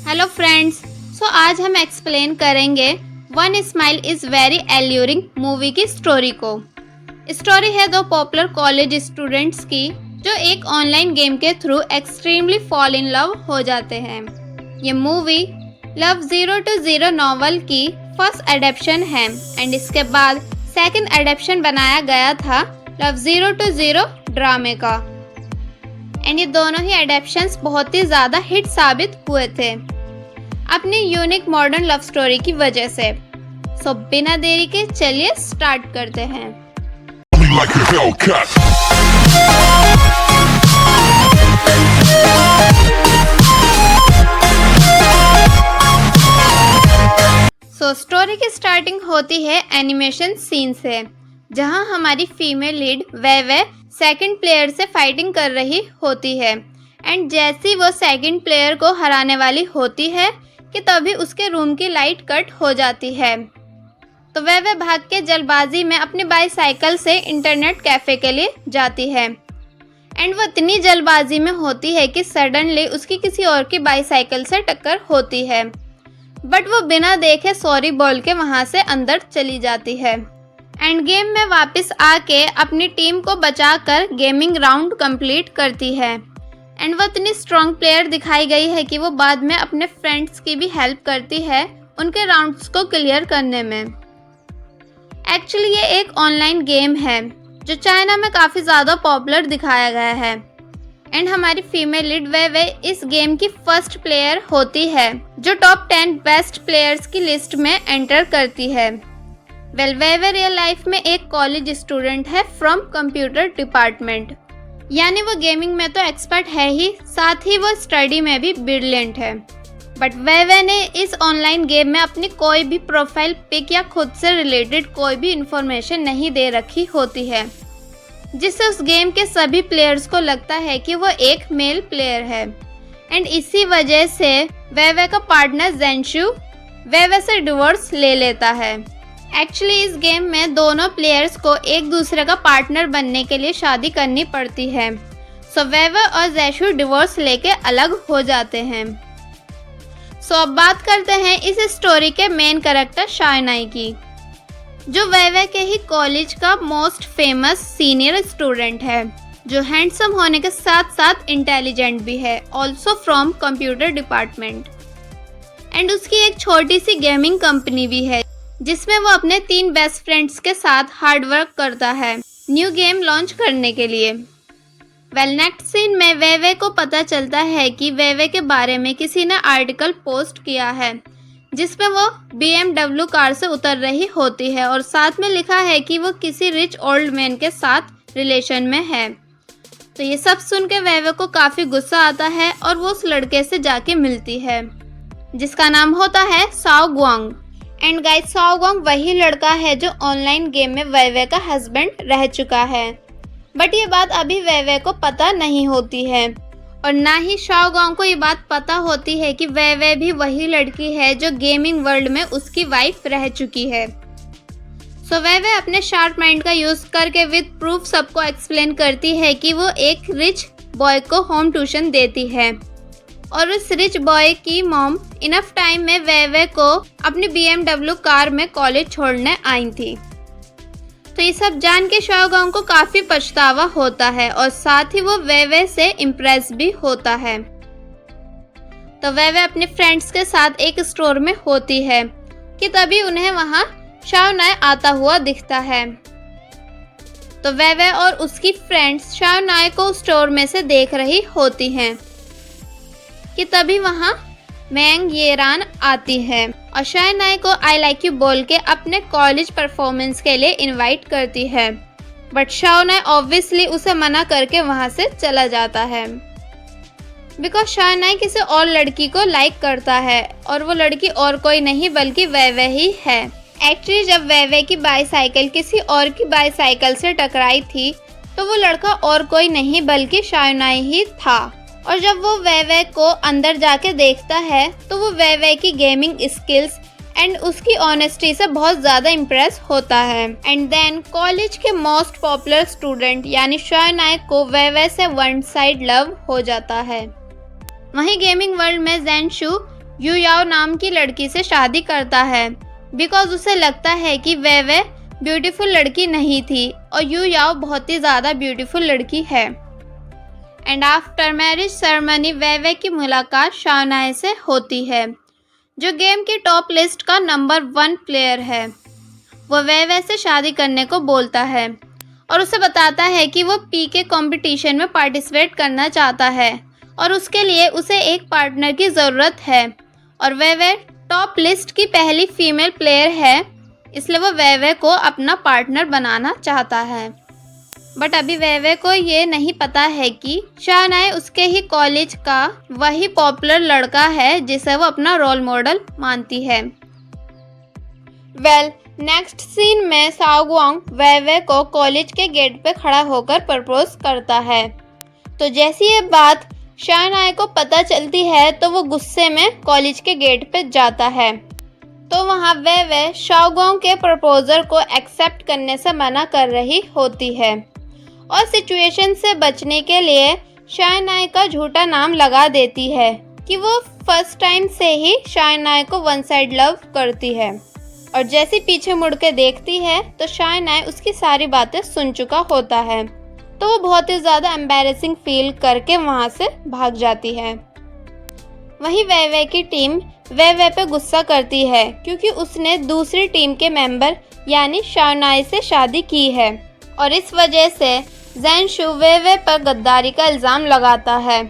Hello friends. आज हम explain करेंगे one smile is very alluring movie की स्टोरी को। स्टोरी है दो पॉपुलर कॉलेज स्टूडेंट्स की जो एक ऑनलाइन गेम के through extremely fall in love हो जाते हैं। ये मूवी लव 0 to 0 नॉवल की फर्स्ट एडेप्शन है एंड इसके बाद सेकंड एडेप्शन बनाया गया था लव 0 to 0 ड्रामे का। एंड ये दोनों ही एडेप्शंस बहुत ही ज़्यादा हिट साबित हुए थे अपनी यूनिक मॉडर्न लव स्टोरी की वजह से। बिना देरी के चलिए स्टार्ट करते हैं। स्टोरी की स्टार्टिंग होती है एनिमेशन सीन से, जहां हमारी फीमेल लीड वे सेकंड प्लेयर से फाइटिंग कर रही होती है एंड जैसी वो सेकंड प्लेयर को हराने वाली होती है कि तभी उसके रूम की लाइट कट हो जाती है। तो वे भाग के जल्दबाजी में अपनी बाईसाइकिल से इंटरनेट कैफ़े के लिए जाती है एंड वो इतनी जल्दबाजी में होती है कि सडनली उसकी किसी और की बाईसाइकिल से टक्कर होती है, बट वो बिना देखे सॉरी बोल के वहाँ से अंदर चली जाती है एंड गेम में वापस आके अपनी टीम को बचाकर गेमिंग राउंड कंप्लीट करती है। एंड वो इतनी स्ट्रॉन्ग प्लेयर दिखाई गई है कि वो बाद में अपने फ्रेंड्स की भी हेल्प करती है उनके राउंड्स को क्लियर करने में। एक्चुअली ये एक ऑनलाइन गेम है जो चाइना में काफ़ी ज़्यादा पॉपुलर दिखाया गया है एंड हमारी फीमेल लीड वे इस गेम की फर्स्ट प्लेयर होती है जो टॉप 10 बेस्ट प्लेयर्स की लिस्ट में एंटर करती है। वे रियल लाइफ में एक कॉलेज स्टूडेंट है फ्रॉम कंप्यूटर डिपार्टमेंट, यानी वो गेमिंग में तो एक्सपर्ट है ही, साथ ही वो स्टडी में भी ब्रिलियंट है। बट वे ने इस ऑनलाइन गेम में अपनी कोई भी प्रोफाइल पिक या खुद से रिलेटेड कोई भी इंफॉर्मेशन नहीं दे रखी होती है, जिससे उस गेम के सभी प्लेयर्स को लगता है कि वो एक मेल प्लेयर है एंड इसी वजह से वे का पार्टनर जेंशु वे से डिवोर्स ले लेता है। एक्चुअली इस गेम में दोनों प्लेयर्स को एक दूसरे का पार्टनर बनने के लिए शादी करनी पड़ती है। वे और जेशु डिवोर्स लेके अलग हो जाते हैं। अब बात करते हैं इस स्टोरी के मेन कैरेक्टर शायनाई की, जो वे के ही कॉलेज का मोस्ट फेमस सीनियर स्टूडेंट है, जो हैंडसम होने के साथ साथ इंटेलिजेंट भी है, also from computer department. And उसकी एक छोटी सी गेमिंग कंपनी भी है जिसमें वो अपने 3 बेस्ट फ्रेंड्स के साथ हार्ड वर्क करता है न्यू गेम लॉन्च करने के लिए। नेक्स्ट सीन में वे को पता चलता है कि वे के बारे में किसी ने आर्टिकल पोस्ट किया है जिसमें वो BMW कार से उतर रही होती है और साथ में लिखा है कि वो किसी रिच ओल्ड मैन के साथ रिलेशन में है। तो ये सब सुन के वे को काफ़ी गुस्सा आता है और वो उस लड़के से जाके मिलती है जिसका नाम होता है साओ गुआंग। एंड गाइस, साओ गुआंग वही लड़का है जो ऑनलाइन गेम में वे का हस्बैंड रह चुका है, बट ये बात अभी वे को पता नहीं होती है और ना ही साओ गुआंग को ये बात पता होती है कि वे भी वही लड़की है जो गेमिंग वर्ल्ड में उसकी वाइफ रह चुकी है। वे अपने शार्प माइंड का यूज़ करके विद प्रूफ सबको एक्सप्लेन करती है कि वो एक रिच बॉय को होम ट्यूशन देती है और उस रिच बॉय की मॉम इनफ टाइम में वे को अपनी BMW कार में कॉलेज छोड़ने आई थी। तो ये सब जान के साओ गुआंग को काफ़ी पछतावा होता है और साथ ही वो वे से इम्प्रेस भी होता है। तो वे अपने फ्रेंड्स के साथ एक स्टोर में होती है कि तभी उन्हें वहाँ शाओनाई आता हुआ दिखता है। तो वे और उसकी फ्रेंड्स शाओनाई को स्टोर में से देख रही होती हैं कि तभी वहाँ मैंग येरान आती है और शायनाई को आई लाइक यू बोल के अपने कॉलेज परफॉर्मेंस के लिए इनवाइट करती है, बट शाओनाई ऑब्वियसली उसे मना करके वहाँ से चला जाता है बिकॉज शायनाई किसी और लड़की को लाइक करता है और वो लड़की और कोई नहीं बल्कि वे ही है। एक्चुअली जब वे की बाईसाइकिल किसी और की बाईसाइकिल से टकराई थी तो वो लड़का और कोई नहीं बल्कि शायनाई ही था और जब वो वे को अंदर जाके देखता है तो वो वे की गेमिंग स्किल्स एंड उसकी ऑनेस्टी से बहुत ज़्यादा इम्प्रेस होता है। एंड देन कॉलेज के मोस्ट पॉपुलर स्टूडेंट यानी शायनाई को वे से वन साइड लव हो जाता है। वहीं गेमिंग वर्ल्ड में जेंशु यू याओ नाम की लड़की से शादी करता है बिकॉज उसे लगता है कि वह ब्यूटीफुल लड़की नहीं थी और यू याओ बहुत ही ज़्यादा ब्यूटीफुल लड़की है। एंड आफ्टर मैरिज सेरेमनी वह की मुलाकात शाओनाई से होती है जो गेम की टॉप लिस्ट का नंबर 1 प्लेयर है। वो वह से शादी करने को बोलता है और उसे बताता है कि वो पीके कंपटीशन में पार्टिसिपेट करना चाहता है और उसके लिए उसे एक पार्टनर की ज़रूरत है और वह टॉप लिस्ट की पहली फीमेल प्लेयर है, इसलिए वो वह को अपना पार्टनर बनाना चाहता है। बट अभी वह को ये नहीं पता है कि शाओनाई उसके ही कॉलेज का वही पॉपुलर लड़का है जिसे वो अपना रोल मॉडल मानती है। नेक्स्ट सीन में शाओगुआंग वह को कॉलेज के गेट पे खड़ा होकर प्रपोज करता है। तो जैसी ये बात शाओनाई को पता चलती है तो वो गुस्से में कॉलेज के गेट पे जाता है। तो वहाँ वह शाओगुआंग के प्रपोजर को एक्सेप्ट करने से मना कर रही होती है और सिचुएशन से बचने के लिए शाओनाई का झूठा नाम लगा देती है कि वो फर्स्ट टाइम से ही शाओनाई को वन साइड लव करती है और जैसे पीछे मुड़ के देखती है तो शाओनाई उसकी सारी बातें सुन चुका होता है। तो वो बहुत ही ज़्यादा एम्बैरेसिंग फील करके वहाँ से भाग जाती है। वहीं वह की टीम वह पे गुस्सा करती है क्योंकि उसने दूसरी टीम के मेंबर यानी शाओनाई से शादी की है और इस वजह से ज़ेनशु वह पर गद्दारी का इल्ज़ाम लगाता है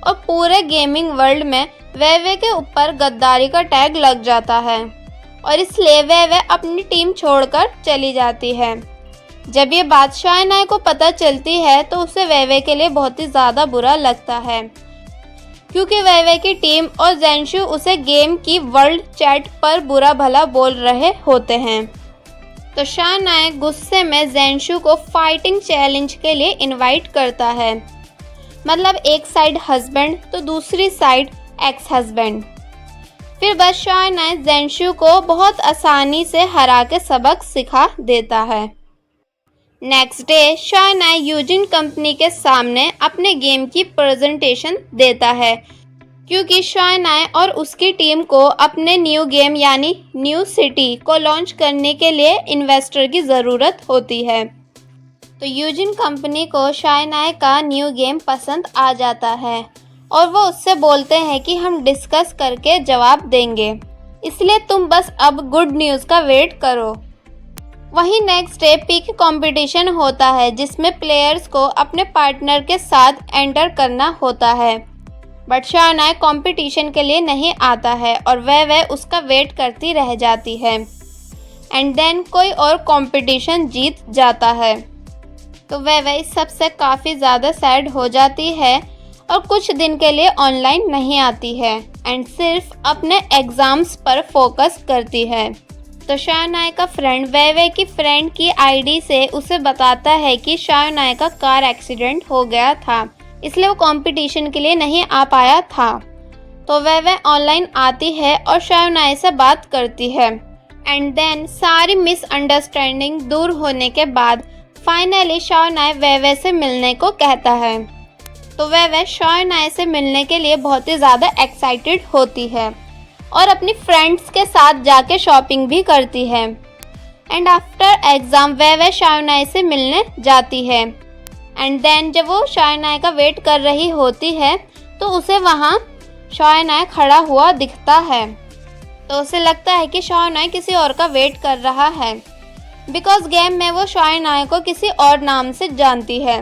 और पूरे गेमिंग वर्ल्ड में वह के ऊपर गद्दारी का टैग लग जाता है और इसलिए वह अपनी टीम छोड़कर चली जाती है। जब ये बात शाओनाई को पता चलती है तो उसे वह के लिए बहुत ही ज़्यादा बुरा लगता है क्योंकि वह की टीम और ज़ेनशु उसे गेम की वर्ल्ड चैट पर बुरा भला बोल रहे होते हैं। तो शाओनाई गुस्से में ज़ेनशु को फाइटिंग चैलेंज के लिए इनवाइट करता है, मतलब एक साइड हस्बैंड तो दूसरी साइड एक्स हस्बैंड। फिर बस शाओनाई ज़ेनशु को बहुत आसानी से हरा के सबक सिखा देता है। नेक्स्ट डे शाओनाई यूजिन कंपनी के सामने अपने गेम की प्रेजेंटेशन देता है क्योंकि शाओनाई और उसकी टीम को अपने न्यू गेम यानी न्यू सिटी को लॉन्च करने के लिए इन्वेस्टर की ज़रूरत होती है। तो यूजिन कंपनी को शाओनाई का न्यू गेम पसंद आ जाता है और वो उससे बोलते हैं कि हम डिस्कस करके जवाब देंगे, इसलिए तुम बस अब गुड न्यूज़ का वेट करो। वहीं नेक्स्ट डे पीक कंपटीशन होता है जिसमें प्लेयर्स को अपने पार्टनर के साथ एंटर करना होता है बट शाओनाई कंपटीशन के लिए नहीं आता है और वह उसका वेट करती रह जाती है एंड देन कोई और कंपटीशन जीत जाता है। तो वह इस सब से काफ़ी ज़्यादा सैड हो जाती है और कुछ दिन के लिए ऑनलाइन नहीं आती है एंड सिर्फ अपने एग्ज़ाम्स पर फोकस करती है। तो शाओनाई का फ्रेंड वह की फ्रेंड की आईडी से उसे बताता है कि शाओनाई का कार एक्सीडेंट हो गया था, इसलिए वो कंपटीशन के लिए नहीं आ पाया था। तो वह ऑनलाइन आती है और शाओनाई से बात करती है एंड देन सारी मिसअंडरस्टैंडिंग दूर होने के बाद फाइनली शाओनाई वह से मिलने को कहता है। तो वह शाओनाई से मिलने के लिए बहुत ही ज़्यादा एक्साइटेड होती है और अपनी फ्रेंड्स के साथ जाके शॉपिंग भी करती है एंड आफ्टर एग्ज़ाम वह शाओनाई से मिलने जाती है एंड देन जब वो शाओनाई का वेट कर रही होती है तो उसे वहाँ शाओनाई खड़ा हुआ दिखता है। तो उसे लगता है कि शाओनाई किसी और का वेट कर रहा है बिकॉज गेम में वो शाओनाई को किसी और नाम से जानती है।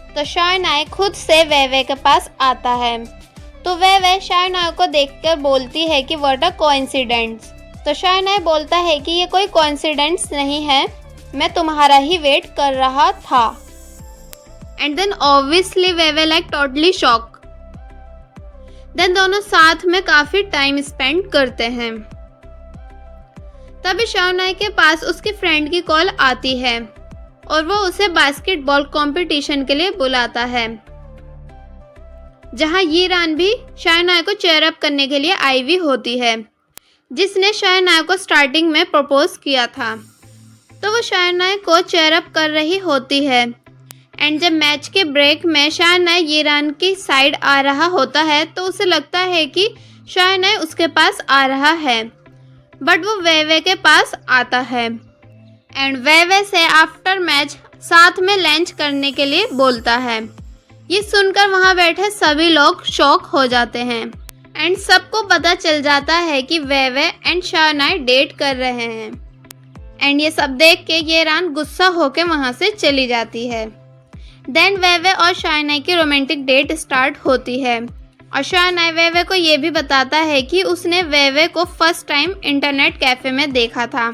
तो शाओनाई खुद से वह के पास आता है तो वह शाओनाई को देखकर बोलती है कि व्हाट अ कोइंसिडेंस। तो शाओनाई बोलता है कि ये कोई कोइंसिडेंस नहीं है, मैं तुम्हारा ही वेट कर रहा था। एंड देन ऑब्वियसली वह लाइक टोटली शॉक। देन दोनों साथ में काफ़ी टाइम स्पेंड करते हैं। तभी शाओनाई के पास उसकी फ्रेंड की कॉल आती है और वो उसे बास्केटबॉल कंपटीशन के लिए बुलाता है जहां यीरान भी शाओनाई को चेयर अप करने के लिए आई हुई होती है जिसने शाओनाई को स्टार्टिंग में प्रपोज किया था। तो वो शाओनाई को चेयर अप कर रही होती है एंड जब मैच के ब्रेक में शाओनाई यीरान की साइड आ रहा होता है तो उसे लगता है कि शायनाई उसके पास आ रहा है, बट वो वेवे के पास आता है एंड वेवे से आफ्टर मैच साथ में लंच करने के लिए बोलता है। ये सुनकर वहाँ बैठे सभी लोग शॉक हो जाते हैं एंड सबको पता चल जाता है कि वेवे एंड शायनाई डेट कर रहे हैं एंड ये सब देख के येरान गुस्सा होके वहाँ से चली जाती है। देन वेवे और शायनाई की रोमांटिक डेट स्टार्ट होती है और शायनाई वेवे को ये भी बताता है कि उसने वेवे को फर्स्ट टाइम इंटरनेट कैफे में देखा था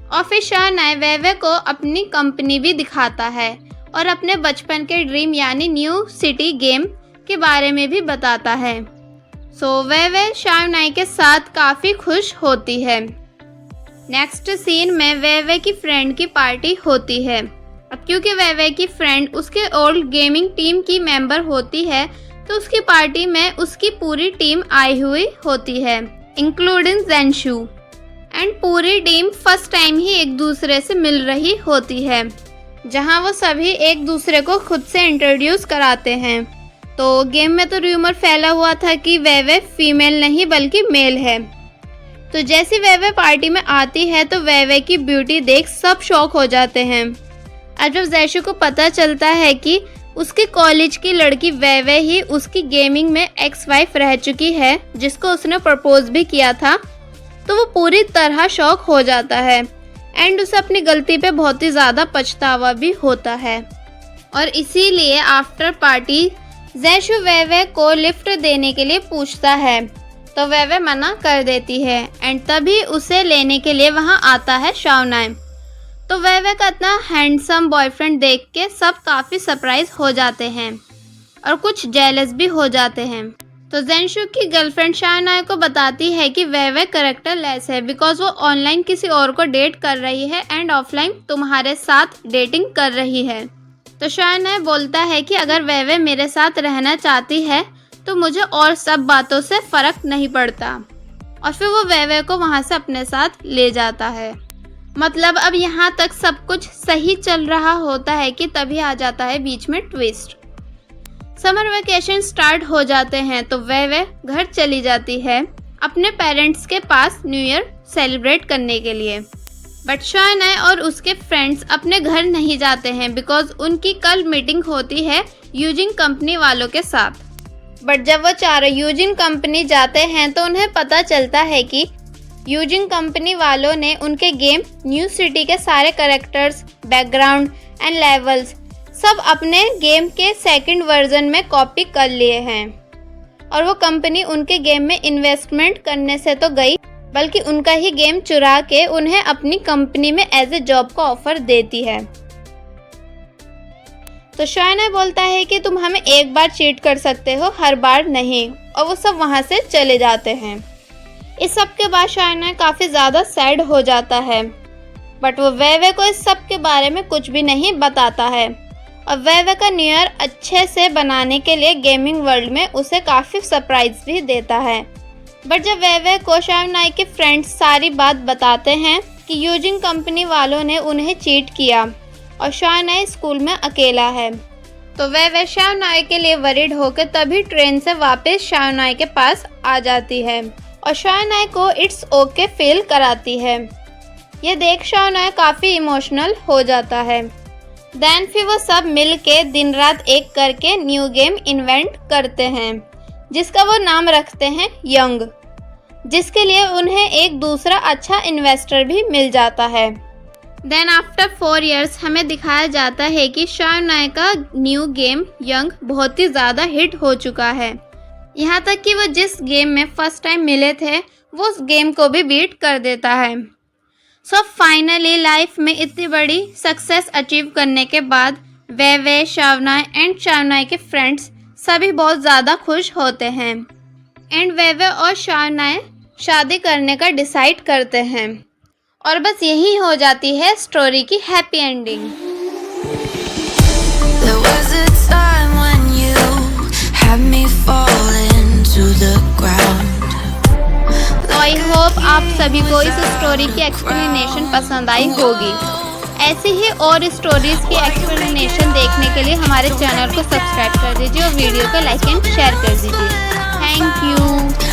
और फिर शायनाई वेवे को अपनी कंपनी भी दिखाता है और अपने बचपन के ड्रीम यानी न्यू सिटी गेम के बारे में भी बताता है। सो वेवे शायनाई के साथ काफ़ी खुश होती है। नेक्स्ट सीन में वेवे की फ्रेंड की पार्टी होती है। अब क्योंकि वेवे की फ्रेंड उसके ओल्ड गेमिंग टीम की मेंबर होती है तो उसकी पार्टी में उसकी पूरी टीम आई हुई होती है, इंक्लूडिंग ज़ेनशु, एंड पूरी टीम फर्स्ट टाइम ही एक दूसरे से मिल रही होती है, जहां वो सभी एक दूसरे को खुद से इंट्रोड्यूस कराते हैं। तो गेम में तो रूमर फैला हुआ था कि वेवे फीमेल नहीं बल्कि मेल है। तो जैसी वेवे पार्टी में आती है तो वेवे की ब्यूटी देख सब शॉक हो जाते हैं। और जब ज़ेनशु को पता चलता है कि उसके कॉलेज की लड़की वेवे ही उसकी गेमिंग में एक्स वाइफ रह चुकी है, जिसको उसने प्रपोज भी किया था, तो वो पूरी तरह शॉक हो जाता है एंड उसे अपनी गलती पे बहुत ही ज़्यादा पछतावा भी होता है। और इसीलिए आफ्टर पार्टी ज़ेनशु वेवे को लिफ्ट देने के लिए पूछता है तो वेवे मना कर देती है एंड तभी उसे लेने के लिए वहाँ आता है शायनाई। तो वेवे का इतना हैंडसम बॉयफ्रेंड देख के सब काफ़ी सरप्राइज हो जाते हैं और कुछ जेलस भी हो जाते हैं। तो ज़ेनशु की गर्लफ्रेंड शायनाई को बताती है कि वेवे कैरेक्टर लेस है बिकॉज वो ऑनलाइन किसी और को डेट कर रही है एंड ऑफलाइन तुम्हारे साथ डेटिंग कर रही है। तो शायनाई बोलता है कि अगर वेवे मेरे साथ रहना चाहती है तो मुझे और सब बातों से फ़र्क नहीं पड़ता, और फिर वो वेवे को वहाँ से अपने साथ ले जाता है। मतलब अब यहाँ तक सब कुछ सही चल रहा होता है कि तभी आ जाता है बीच में ट्विस्ट। समर वेकेशन स्टार्ट हो जाते हैं तो वेवे घर चली जाती है अपने पेरेंट्स के पास न्यू ईयर सेलिब्रेट करने के लिए, बट शायनाई और उसके फ्रेंड्स अपने घर नहीं जाते हैं बिकॉज उनकी कल मीटिंग होती है यूजिन कंपनी वालों के साथ। बट जब वो चारों यूजिन कंपनी जाते हैं तो उन्हें पता चलता है कि यूजिन कंपनी वालों ने उनके गेम न्यू सिटी के सारे कैरेक्टर्स, बैकग्राउंड एंड लेवल्स सब अपने गेम के सेकंड वर्जन में कॉपी कर लिए हैं। और वो कंपनी उनके गेम में इन्वेस्टमेंट करने से तो गई बल्कि उनका ही गेम चुरा के उन्हें अपनी कंपनी में एज ए जॉब का ऑफर देती है। तो शायनाई बोलता है कि तुम हमें एक बार चीट कर सकते हो, हर बार नहीं, और वो सब वहाँ से चले जाते हैं। इस सब के बाद शायनाई काफ़ी ज़्यादा सैड हो जाता है, बट वो वेवे को इस सब के बारे में कुछ भी नहीं बताता है और वेवे का न्यू ईयर अच्छे से बनाने के लिए गेमिंग वर्ल्ड में उसे काफ़ी सरप्राइज भी देता है। बट जब वेवे को शायनाई के फ्रेंड्स सारी बात बताते हैं कि यूजिन कंपनी वालों ने उन्हें चीट किया और शायनाई स्कूल में अकेला है, तो वेवे शायनाई के लिए वरीड होकर तभी ट्रेन से वापस शायनाई के पास आ जाती है और शायनाई को इट्स ओके फील कराती है। ये देख शायनाई काफ़ी इमोशनल हो जाता है। देन फिर वो सब मिल के दिन रात एक करके न्यू गेम इन्वेंट करते हैं जिसका वो नाम रखते हैं यंग, जिसके लिए उन्हें एक दूसरा अच्छा इन्वेस्टर भी मिल जाता है। देन आफ्टर 4 years हमें दिखाया जाता है कि शायनाई का न्यू गेम यंग बहुत ही ज़्यादा हिट हो चुका है, यहाँ तक कि वो जिस गेम में फर्स्ट टाइम मिले थे वो उस गेम को भी बीट कर देता है। सो फाइनली लाइफ में इतनी बड़ी सक्सेस अचीव करने के बाद वेवे, शायनाई एंड शायनाई के फ्रेंड्स सभी बहुत ज़्यादा खुश होते हैं एंड वेवे और शायनाई शादी करने का डिसाइड करते हैं और बस यही हो जाती है स्टोरी की हैप्पी एंडिंग। आई होप आप सभी को इस स्टोरी की एक्सप्लेनेशन पसंद आई होगी। ऐसी ही और स्टोरीज की एक्सप्लेनेशन देखने के लिए हमारे चैनल को सब्सक्राइब कर दीजिए और वीडियो को लाइक एंड शेयर कर दीजिए। Thank you.